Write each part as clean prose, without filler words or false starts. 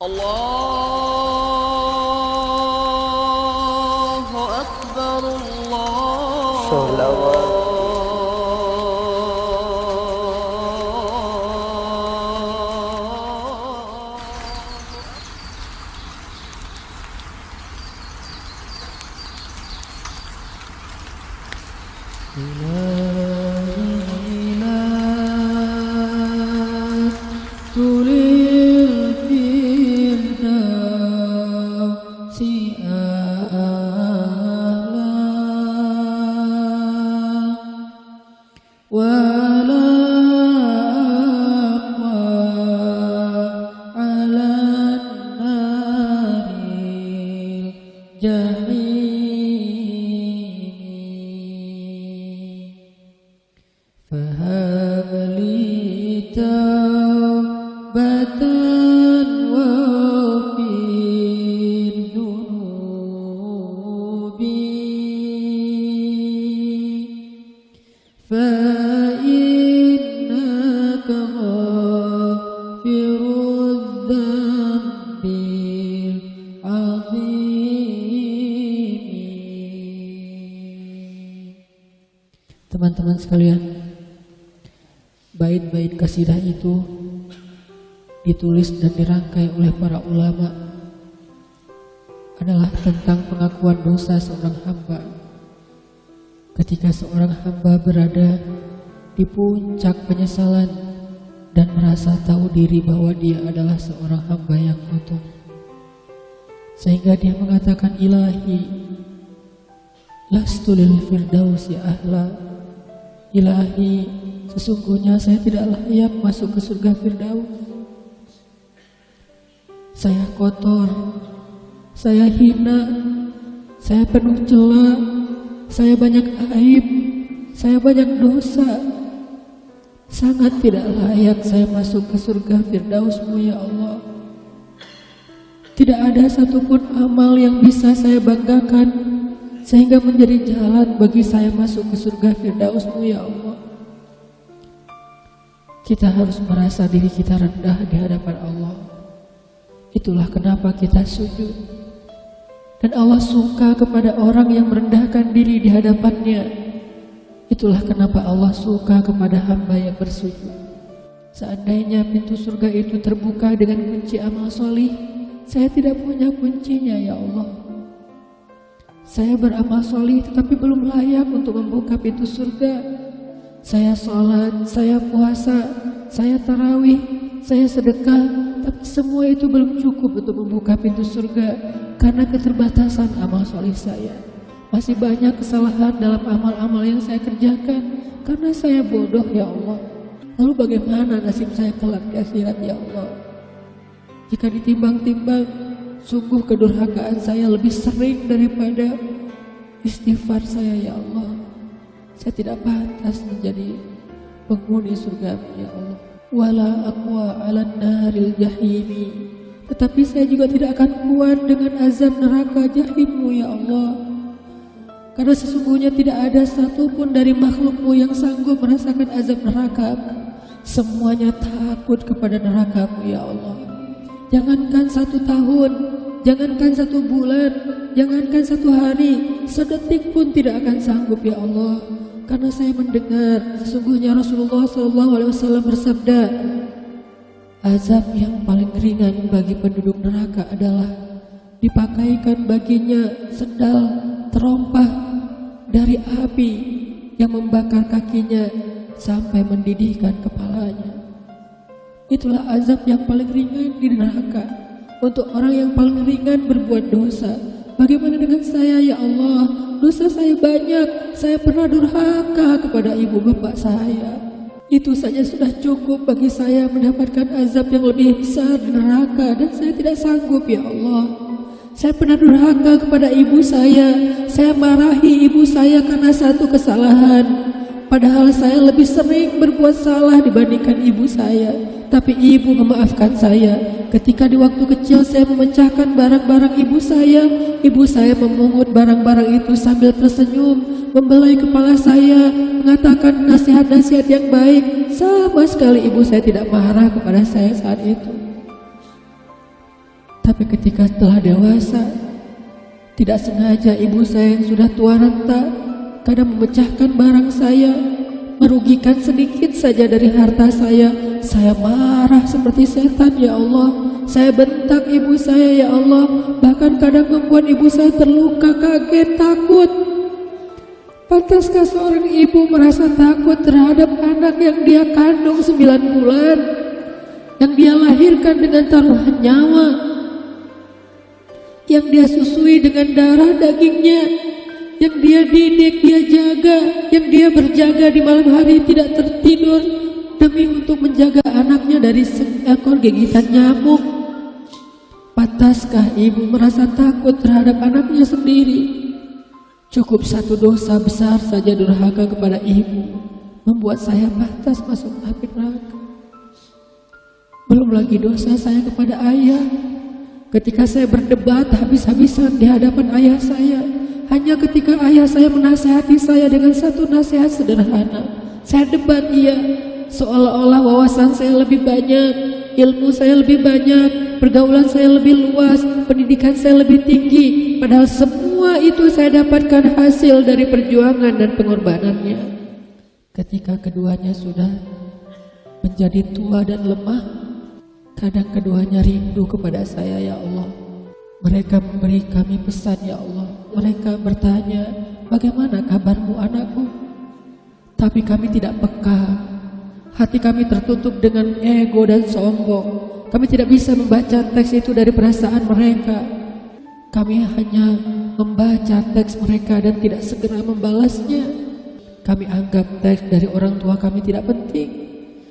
Allahu Akbar, Sholawat. Teman-teman sekalian, bait-bait kasidah itu ditulis dan dirangkai oleh para ulama adalah tentang pengakuan dosa seorang hamba. Ketika seorang hamba berada di puncak penyesalan dan merasa tahu diri bahwa dia adalah seorang hamba yang kotor, sehingga dia mengatakan, Ilahi, lastu lil firdausi ahla. Ilahi, sesungguhnya saya tidak layak masuk ke surga Firdaus. Saya kotor, saya hina, saya penuh cela, saya banyak aib, saya banyak dosa. Sangat tidak layak saya masuk ke surga Firdaus-Mu ya Allah. Tidak ada satupun amal yang bisa saya banggakan sehingga menjadi jalan bagi saya masuk ke surga Firdaus-Mu ya Allah. Kita harus merasa diri kita rendah di hadapan Allah. Itulah kenapa kita sujud. Dan Allah suka kepada orang yang merendahkan diri di hadapannya. Itulah kenapa Allah suka kepada hamba yang bersujud. Seandainya pintu surga itu terbuka dengan kunci amal solih, saya tidak punya kuncinya ya Allah. Saya beramal solih tetapi belum layak untuk membuka pintu surga. Saya sholat, saya puasa, saya tarawih, saya sedekah, tapi semua itu belum cukup untuk membuka pintu surga karena keterbatasan amal solih saya. Masih banyak kesalahan dalam amal-amal yang saya kerjakan karena saya bodoh ya Allah. Lalu bagaimana nasib saya kelak di akhirat ya Allah? Jika ditimbang-timbang, sungguh kedurhakaan saya lebih sering daripada istighfar saya ya Allah. Saya tidak pantas menjadi penghuni surga ya Allah. Wala aqwa 'alan naril jahimi. Tetapi saya juga tidak akan kuat dengan azab neraka jahim-Mu ya Allah. Karena sesungguhnya tidak ada satupun dari makhluk-Mu yang sanggup merasakan azab neraka. Semuanya takut kepada neraka-Mu ya Allah. Jangankan 1 tahun, jangankan 1 bulan, jangankan 1 hari, sedetik pun tidak akan sanggup ya Allah. Karena saya mendengar sesungguhnya Rasulullah SAW bersabda, azab yang paling ringan bagi penduduk neraka adalah dipakaikan baginya sendal terompah dari api yang membakar kakinya sampai mendidihkan kepalanya. Itulah azab yang paling ringan di neraka untuk orang yang paling ringan berbuat dosa. Bagaimana dengan saya ya Allah? Dosa saya banyak. Saya pernah durhaka kepada ibu bapak saya. Itu saja sudah cukup bagi saya mendapatkan azab yang lebih besar di neraka, dan saya tidak sanggup ya Allah. Saya pernah durhaka kepada ibu saya. Saya marahi ibu saya karena satu kesalahan. Padahal saya lebih sering berbuat salah dibandingkan ibu saya. Tapi ibu memaafkan saya. Ketika di waktu kecil saya memecahkan barang-barang ibu saya memungut barang-barang itu sambil tersenyum, membelai kepala saya, mengatakan nasihat-nasihat yang baik. Sama sekali ibu saya tidak marah kepada saya saat itu. Tapi ketika telah dewasa, tidak sengaja ibu saya yang sudah tua renta kadang memecahkan barang saya, merugikan sedikit saja dari harta saya. Saya marah seperti setan, ya Allah. Saya bentak ibu saya, ya Allah. Bahkan kadang membuat ibu saya terluka, kaget, takut. Pantaskah seorang ibu merasa takut terhadap anak yang dia kandung 9 bulan, yang dia lahirkan dengan taruhan nyawa, yang dia susui dengan darah dagingnya, yang dia didik, dia jaga, yang dia berjaga di malam hari tidak tertidur demi untuk menjaga anaknya dari seekor gigitan nyamuk. Pantaskah ibu merasa takut terhadap anaknya sendiri? Cukup satu dosa besar saja durhaka kepada ibu membuat saya pantas masuk api neraka. Belum lagi dosa saya kepada ayah. Ketika saya berdebat habis-habisan di hadapan ayah saya, hanya ketika ayah saya menasihati saya dengan satu nasihat sederhana, saya debat ia, seolah-olah wawasan saya lebih banyak, ilmu saya lebih banyak, pergaulan saya lebih luas, pendidikan saya lebih tinggi. Padahal semua itu saya dapatkan hasil dari perjuangan dan pengorbanannya. Ketika keduanya sudah menjadi tua dan lemah, kadang keduanya rindu kepada saya, ya Allah. Mereka memberi kami pesan, ya Allah. Mereka bertanya, bagaimana kabarmu anakku? Tapi kami tidak peka. Hati kami tertutup dengan ego dan sombong. Kami tidak bisa membaca teks itu dari perasaan mereka. Kami hanya membaca teks mereka dan tidak segera membalasnya. Kami anggap teks dari orang tua kami tidak penting,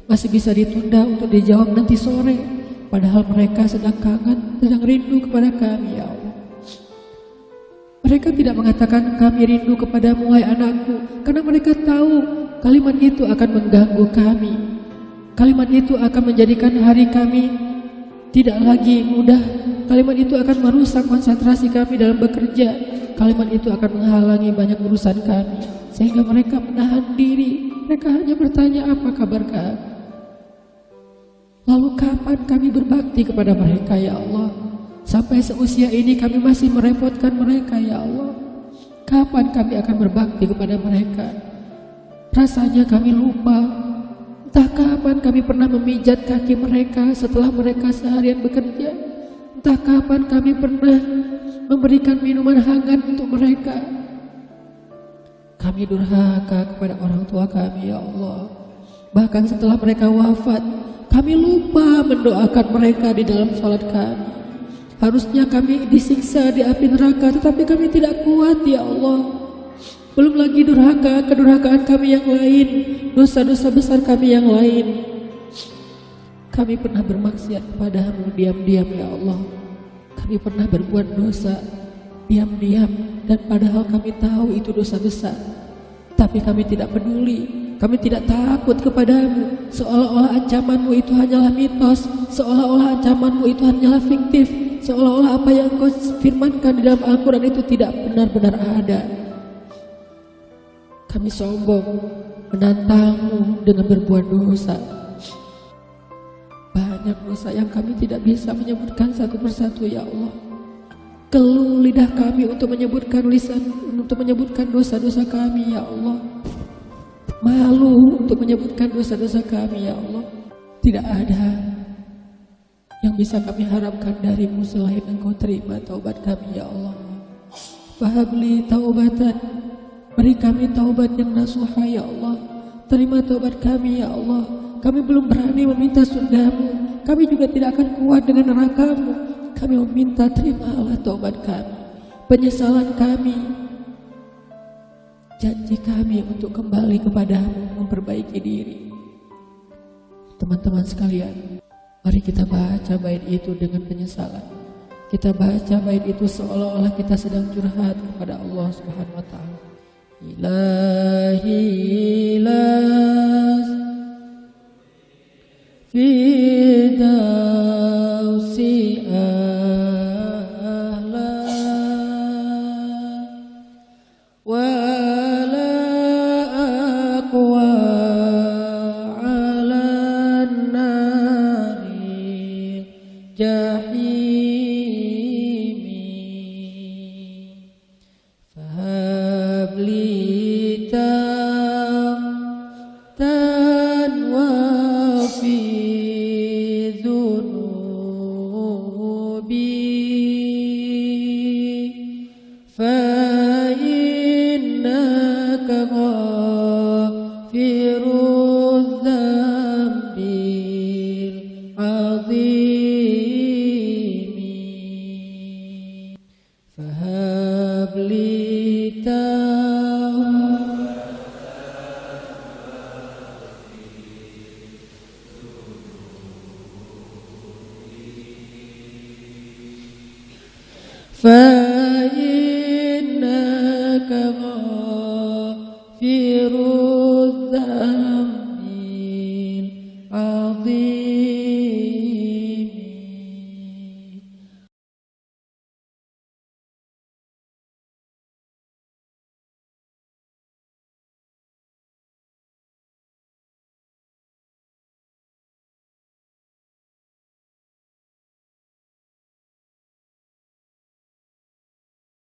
masih bisa ditunda untuk dijawab nanti sore. Padahal mereka sedang kangen, sedang rindu kepada kami, ya Allah. Mereka tidak mengatakan kami rindu kepadamu, wahai anakku, karena mereka tahu kalimat itu akan mengganggu kami. Kalimat itu akan menjadikan hari kami tidak lagi mudah. Kalimat itu akan merusak konsentrasi kami dalam bekerja. Kalimat itu akan menghalangi banyak urusan kami, sehingga mereka menahan diri. Mereka hanya bertanya, apa kabar kami? Lalu kapan kami berbakti kepada mereka, ya Allah? Sampai seusia ini kami masih merepotkan mereka, ya Allah. Kapan kami akan berbakti kepada mereka? Rasanya kami lupa. Entah kapan kami pernah memijat kaki mereka setelah mereka seharian bekerja. Entah kapan kami pernah memberikan minuman hangat untuk mereka. Kami durhaka kepada orang tua kami, ya Allah. Bahkan setelah mereka wafat, kami lupa mendoakan mereka di dalam salat kami. Harusnya kami disiksa di api neraka, tetapi kami tidak kuat, ya Allah. Belum lagi durhaka, kedurhakaan kami yang lain, dosa-dosa besar kami yang lain. Kami pernah bermaksiat kepadamu diam-diam, ya Allah. Kami pernah berbuat dosa diam-diam, dan padahal kami tahu itu dosa besar. Tapi kami tidak peduli. Kami tidak takut kepadamu, seolah-olah ancamanmu itu hanyalah mitos, seolah-olah ancamanmu itu hanyalah fiktif, seolah-olah apa yang kau firmankan di dalam Al-Quran itu tidak benar-benar ada. Kami sombong, menantangmu dengan berbuat dosa. Banyak dosa yang kami tidak bisa menyebutkan satu persatu, ya Allah. Keluh lidah kami untuk menyebutkan dosa-dosa kami, ya Allah. Malu untuk menyebutkan dosa-dosa kami, ya Allah. Tidak ada yang bisa kami harapkan darimu selain Engkau terima taubat kami, ya Allah. Fahabli taubatan, beri kami taubat yang nasuha, ya Allah. Terima taubat kami, ya Allah. Kami belum berani meminta surgamu, kami juga tidak akan kuat dengan nerakamu. Kami meminta, terimalah taubat kami, penyesalan kami, janji kami untuk kembali kepadamu, memperbaiki diri. Teman-teman sekalian, mari kita baca bait itu dengan penyesalan. Kita baca bait itu seolah-olah kita sedang curhat kepada Allah Subhanahu wa Ta'ala. Ilahi las fidausi ahla wa jahim fa